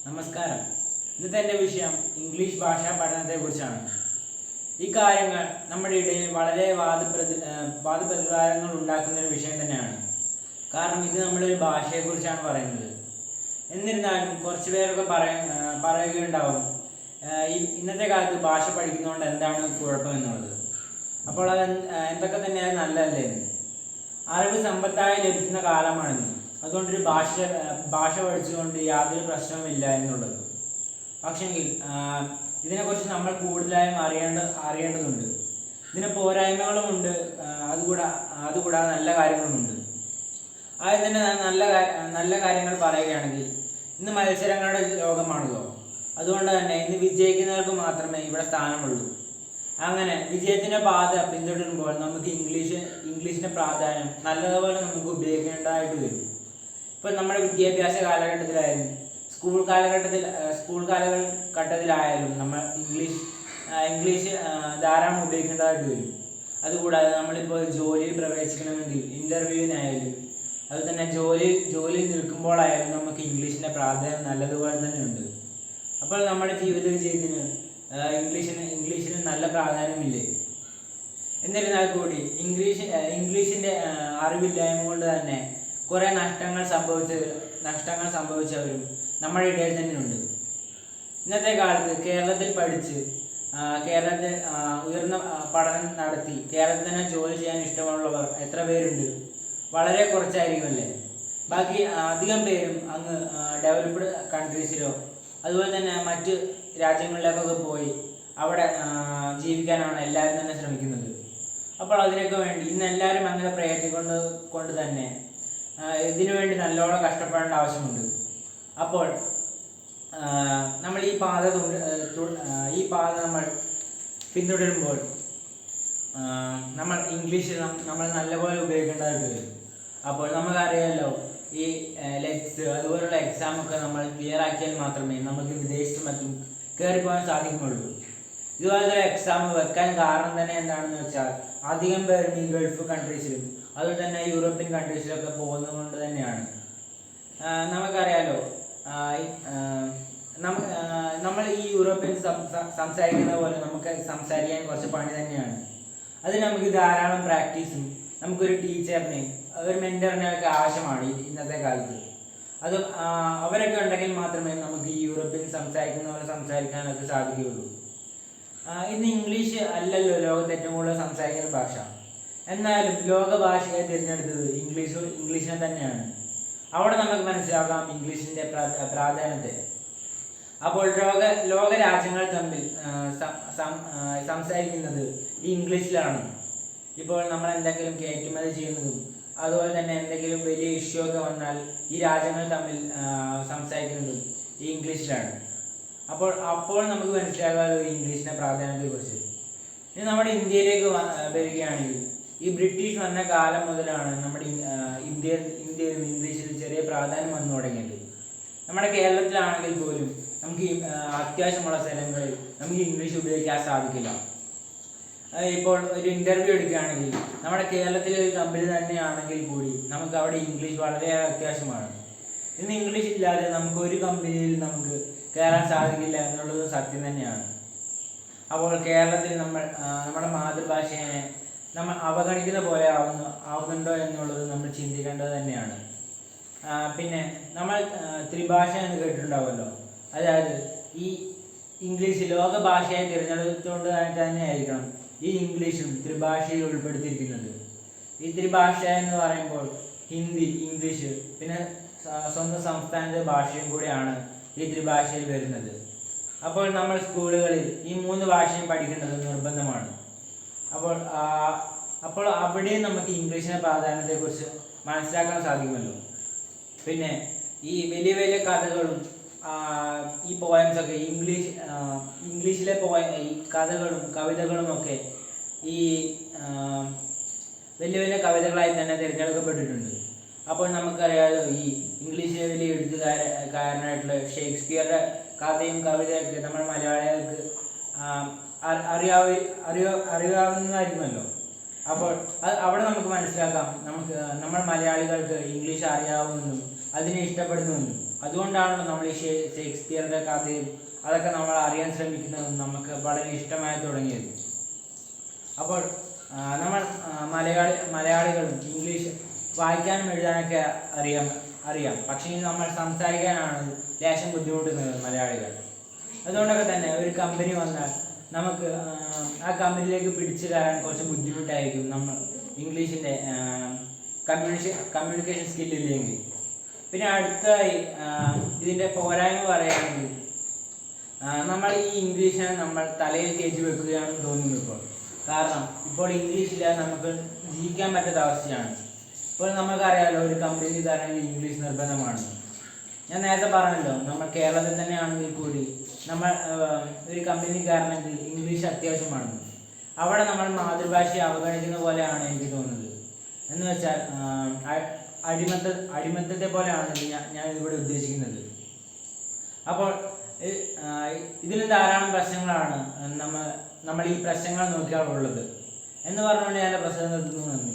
നമസ്കാരം. ഇന്നത്തെ എൻ്റെ വിഷയം ഇംഗ്ലീഷ് ഭാഷാ പഠനത്തെക്കുറിച്ചാണ്. ഈ കാര്യങ്ങൾ നമ്മുടെ ഇടയിൽ വളരെ വാദപ്രതിവാദങ്ങൾ ഉണ്ടാക്കുന്ന ഒരു വിഷയം തന്നെയാണ്. കാരണം ഇത് നമ്മളൊരു ഭാഷയെക്കുറിച്ചാണ് പറയുന്നത്. എന്നിരുന്നാലും കുറച്ച് പേരൊക്കെ പറയുകയുണ്ടാവും ഇന്നത്തെ കാലത്ത് ഭാഷ പഠിക്കുന്നതുകൊണ്ട് എന്താണ് കുഴപ്പമെന്നുള്ളത്. അപ്പോൾ അത് എന്തൊക്കെ തന്നെയാണ് നല്ലതല്ലേ? അറിവ് സമ്പത്തായി ലഭിക്കുന്ന കാലമാണിത്. അതുകൊണ്ടൊരു ഭാഷ പഠിച്ചുകൊണ്ട് യാതൊരു പ്രശ്നവുമില്ല എന്നുള്ളത്. പക്ഷെങ്കിൽ ഇതിനെക്കുറിച്ച് നമ്മൾ കൂടുതലായും അറിയേണ്ടതുണ്ട്. ഇതിന് പോരായ്മകളുമുണ്ട്, അതുകൂടാതെ നല്ല കാര്യങ്ങളുമുണ്ട്. ആദ്യം തന്നെ നല്ല കാര്യങ്ങൾ പറയുകയാണെങ്കിൽ, ഇന്ന് മത്സരങ്ങളുടെ ലോകമാണല്ലോ. അതുകൊണ്ട് തന്നെ ഇന്ന് വിജയിക്കുന്നവർക്ക് മാത്രമേ ഇവിടെ സ്ഥാനമുള്ളൂ. അങ്ങനെ വിജയത്തിൻ്റെ പാത പിന്തുടരുമ്പോൾ നമുക്ക് ഇംഗ്ലീഷിൻ്റെ പ്രാധാന്യം നല്ലതുപോലെ നമുക്ക് ഉപയോഗിക്കേണ്ടതായിട്ട് വരും. ഇപ്പോൾ നമ്മുടെ വിദ്യാഭ്യാസ കാലഘട്ടത്തിലായാലും സ്കൂൾ കാലഘട്ടത്തിലായാലും നമ്മൾ ഇംഗ്ലീഷ് ധാരാളം ഉപയോഗിക്കേണ്ടതായിട്ട് വരും. അതുകൂടാതെ നമ്മളിപ്പോൾ ജോലിയിൽ പ്രവേശിക്കണമെങ്കിൽ ഇൻ്റർവ്യൂവിനായാലും അതുപോലെ തന്നെ ജോലിയിൽ നിൽക്കുമ്പോഴായാലും നമുക്ക് ഇംഗ്ലീഷിൻ്റെ പ്രാധാന്യം നല്ലതുപോലെ തന്നെ ഉണ്ട്. അപ്പോൾ നമ്മുടെ ജീവിത വിജയത്തിന് ഇംഗ്ലീഷിന് നല്ല പ്രാധാന്യമില്ലേ? എന്നിരുന്നാൽ കൂടി ഇംഗ്ലീഷിൻ്റെ അറിവില്ലായ്മ കൊണ്ട് തന്നെ കുറേ നഷ്ടങ്ങൾ സംഭവിച്ചവരും നമ്മുടെ ഇടയിൽ തന്നെയുണ്ട്. ഇന്നത്തെ കാലത്ത് കേരളത്തിൽ പഠിച്ച് കേരളത്തിൽ ഉയർന്ന പഠനം നടത്തി കേരളത്തിൽ തന്നെ ജോലി ചെയ്യാൻ ഇഷ്ടമുള്ളവർ എത്ര പേരുണ്ട്? വളരെ കുറച്ചായിരിക്കുമല്ലേ. ബാക്കി അധികം പേരും അങ്ങ് ഡെവലപ്ഡ് കൺട്രീസിലോ അതുപോലെ തന്നെ മറ്റ് രാജ്യങ്ങളിലേക്കൊക്കെ പോയി അവിടെ ജീവിക്കാനാണ് എല്ലാവരും തന്നെ ശ്രമിക്കുന്നത്. അപ്പോൾ അതിനൊക്കെ വേണ്ടി ഇന്ന് എല്ലാവരും അങ്ങനെ പ്രയത്നിക്കൊണ്ട് തന്നെ ഇതിനു വേണ്ടി നല്ലോണം കഷ്ടപ്പെടേണ്ട ആവശ്യമുണ്ട്. അപ്പോൾ നമ്മൾ ഈ പാത നമ്മൾ പിന്തുടരുമ്പോൾ നമ്മൾ ഇംഗ്ലീഷ് നമ്മൾ നല്ലപോലെ ഉപയോഗിക്കേണ്ടതായിട്ട് വരും. അപ്പോൾ നമുക്കറിയാമല്ലോ, ഈ ലെറ്റ്സ് അതുപോലുള്ള എക്സാമൊക്കെ നമ്മൾ ക്ലിയർ ആക്കിയാൽ മാത്രമേ നമുക്ക് വിദേശത്ത് മറ്റും കയറിപ്പോകാൻ സാധിക്കുന്നുള്ളൂ. ഇതുപോലത്തെ എക്സാം വെക്കാൻ കാരണം തന്നെ എന്താണെന്ന് വെച്ചാൽ അധികം പേരും ഈ ഗൾഫ് കൺട്രീസിലും അതുപോലെ തന്നെ യൂറോപ്യൻ കൺട്രീസിലൊക്കെ പോകുന്നത് കൊണ്ട് തന്നെയാണ്. നമുക്കറിയാലോ, നമ്മൾ ഈ യൂറോപ്യൻ സംസാരിക്കുന്ന പോലെ നമുക്ക് സംസാരിക്കാൻ കുറച്ച് പണി തന്നെയാണ്. അതിന് നമുക്ക് ധാരാളം പ്രാക്ടീസും നമുക്കൊരു ടീച്ചറിനെ ഒരു മെൻറ്ററിനെ ഒക്കെ ആവശ്യമാണ് ഇന്നത്തെ കാലത്ത്. അത് അവരൊക്കെ ഉണ്ടെങ്കിൽ മാത്രമേ നമുക്ക് ഈ യൂറോപ്യൻ സംസാരിക്കുന്ന പോലെ സംസാരിക്കാനൊക്കെ സാധിക്കുകയുള്ളൂ. ഇന്ന് ഇംഗ്ലീഷ് അല്ലല്ലോ ലോകത്ത് ഏറ്റവും കൂടുതൽ സംസാരിക്കുന്ന ഭാഷ. എന്നാലും ലോക ഭാഷയെ തിരഞ്ഞെടുത്തത് ഇംഗ്ലീഷിനെ തന്നെയാണ്. അവിടെ നമുക്ക് മനസ്സിലാക്കാം ഇംഗ്ലീഷിൻ്റെ പ്രാധാന്യത്തെ. അപ്പോൾ ലോക രാജ്യങ്ങൾ തമ്മിൽ സംസാരിക്കുന്നത് ഈ ഇംഗ്ലീഷിലാണ്. ഇപ്പോൾ നമ്മൾ എന്തെങ്കിലും കയറ്റുമതി ചെയ്യുന്നതും അതുപോലെ തന്നെ എന്തെങ്കിലും വലിയ ഇഷ്യൂ ഒക്കെ വന്നാൽ ഈ രാജ്യങ്ങൾ തമ്മിൽ സംസാരിക്കുന്നതും ഈ ഇംഗ്ലീഷിലാണ്. അപ്പോൾ നമുക്ക് മനസ്സിലാകാമല്ലോ ഇംഗ്ലീഷിൻ്റെ പ്രാധാന്യത്തെക്കുറിച്ച്. ഇനി നമ്മുടെ ഇന്ത്യയിലേക്ക് വരികയാണെങ്കിൽ, ഈ ബ്രിട്ടീഷ് വന്ന കാലം മുതലാണ് നമ്മുടെ ഇന്ത്യയിലും ഇംഗ്ലീഷിൽ ചെറിയ പ്രാധാന്യം വന്നു തുടങ്ങിയത്. നമ്മുടെ കേരളത്തിലാണെങ്കിൽ പോലും നമുക്ക് അത്യാവശ്യമുള്ള സ്ഥലങ്ങളിൽ നമുക്ക് ഇംഗ്ലീഷ് ഉപയോഗിക്കാൻ സാധിക്കില്ല. ഇപ്പോൾ ഒരു ഇൻ്റർവ്യൂ എടുക്കുകയാണെങ്കിൽ നമ്മുടെ കേരളത്തിലെ ഒരു കമ്പനി തന്നെയാണെങ്കിൽ കൂടി നമുക്ക് അവിടെ ഇംഗ്ലീഷ് വളരെ അത്യാവശ്യമാണ്. ഇന്ന് ഇംഗ്ലീഷ് ഇല്ലാതെ നമുക്ക് ഒരു കമ്പനിയിൽ നമുക്ക് കയറാൻ സാധിക്കില്ല എന്നുള്ളത് സത്യം തന്നെയാണ്. അപ്പോൾ കേരളത്തിൽ നമ്മുടെ മാതൃഭാഷയെ നമ്മൾ അവഗണിക്കുന്ന പോലെ ആവുന്നുണ്ടോ എന്നുള്ളത് നമ്മൾ ചിന്തിക്കേണ്ടത് തന്നെയാണ്. പിന്നെ നമ്മൾ ത്രിഭാഷ എന്ന് കേട്ടിട്ടുണ്ടാവുമല്ലോ. അതായത് ഈ ഇംഗ്ലീഷ് ലോക ഭാഷയായി തിരഞ്ഞെടുത്തുകൊണ്ട് തന്നെയായിരിക്കണം ഈ ഇംഗ്ലീഷും ത്രിഭാഷയിൽ ഉൾപ്പെടുത്തിയിരിക്കുന്നത്. ഈ ത്രിഭാഷ എന്ന് പറയുമ്പോൾ ഹിന്ദി, ഇംഗ്ലീഷ്, പിന്നെ സ്വന്തം സംസ്ഥാനത്തെ ഭാഷയും കൂടിയാണ് ഈ ത്രിഭാഷയിൽ വരുന്നത്. അപ്പോൾ നമ്മൾ സ്കൂളുകളിൽ ഈ 3 ഭാഷയും പഠിക്കേണ്ടത് നിർബന്ധമാണ്. അപ്പോൾ അവിടെയും നമുക്ക് ഇംഗ്ലീഷിൻ്റെ പ്രാധാന്യത്തെക്കുറിച്ച് മനസ്സിലാക്കാൻ സാധിക്കുമല്ലോ. പിന്നെ ഈ വലിയ വലിയ കഥകളും ഈ പോയംസൊക്കെ ഇംഗ്ലീഷിലെ ഈ കഥകളും കവിതകളും ഒക്കെ ഈ വലിയ വലിയ കവിതകളായി തന്നെ തിരഞ്ഞെടുക്കപ്പെട്ടിട്ടുണ്ട്. അപ്പോൾ നമുക്കറിയാമല്ലോ, ഈ ഇംഗ്ലീഷിലെ വലിയ എഴുത്തുകാരനായിട്ടുള്ള ഷേക്സ്പിയറുടെ കഥയും കവിതയൊക്കെ നമ്മുടെ മലയാളികൾക്ക് അറിയാവുന്നതായിരിക്കുമല്ലോ. അപ്പോൾ അവിടെ നമുക്ക് മനസ്സിലാക്കാം നമ്മൾ മലയാളികൾക്ക് ഇംഗ്ലീഷ് അറിയാവുമെന്നും അതിനെ ഇഷ്ടപ്പെടുന്നുവെന്നും അതുകൊണ്ടാണല്ലോ നമ്മൾ ഈ ഷേക്സ്പിയറുടെ കഥയും അതൊക്കെ നമ്മൾ അറിയാൻ ശ്രമിക്കുന്നതും നമുക്ക് വളരെ ഇഷ്ടമായി തുടങ്ങിയത്. അപ്പോൾ നമ്മൾ മലയാളികളും ഇംഗ്ലീഷ് വായിക്കാനും എഴുതാനൊക്കെ അറിയാം. പക്ഷേ നമ്മൾ സംസാരിക്കാനാണ് ലേശം ബുദ്ധിമുട്ടുന്നത് മലയാളികൾ. അതുകൊണ്ടൊക്കെ തന്നെ ഒരു കമ്പനി വന്നാൽ നമുക്ക് ആ കമ്പനിയിലേക്ക് പിടിച്ചു കയറാൻ കുറച്ച് ബുദ്ധിമുട്ടായിരിക്കും നമ്മൾ ഇംഗ്ലീഷിൻ്റെ കമ്മ്യൂണിക്കേഷൻ സ്കില്ലില്ലെങ്കിൽ. പിന്നെ അടുത്തതായി ഇതിൻ്റെ പോരായ്മ പറയുകയാണെങ്കിൽ നമ്മൾ ഈ ഇംഗ്ലീഷിനെ നമ്മൾ തലയിൽ കയറ്റി വെക്കുകയാണെന്ന് തോന്നുന്നു ഇപ്പോൾ. കാരണം ഇപ്പോൾ ഇംഗ്ലീഷില്ലാതെ നമുക്ക് ജീവിക്കാൻ പറ്റാത്ത അവസ്ഥയാണ്. ഇപ്പോൾ നമുക്കറിയാമല്ലോ ഒരു കമ്പനി തരണമെങ്കിൽ ഇംഗ്ലീഷ് നിർബന്ധമാണ്. ഞാൻ നേരത്തെ പറഞ്ഞല്ലോ, നമ്മൾ കേരളത്തിൽ തന്നെയാണെങ്കിൽ കൂടി നമ്മൾ ഒരു കമ്പനി കയറണമെങ്കിൽ ഇംഗ്ലീഷ് അത്യാവശ്യമാണ്. അവിടെ നമ്മൾ മാതൃഭാഷയെ അവഗണിക്കുന്ന പോലെയാണ് എനിക്ക് തോന്നുന്നത്. എന്ന് വെച്ചാൽ അടിമത്തത്തെ പോലെയാണ് ഞാൻ ഇവിടെ ഉദ്ദേശിക്കുന്നത്. അപ്പോൾ ഇതിന് ധാരാളം പ്രശ്നങ്ങളാണ് നമ്മൾ ഈ പ്രശ്നങ്ങൾ നോക്കിയാൽ ഉള്ളത് എന്ന് പറഞ്ഞുകൊണ്ട് ഞാൻ പ്രശ്നം നിർത്തുന്നു. നന്ദി.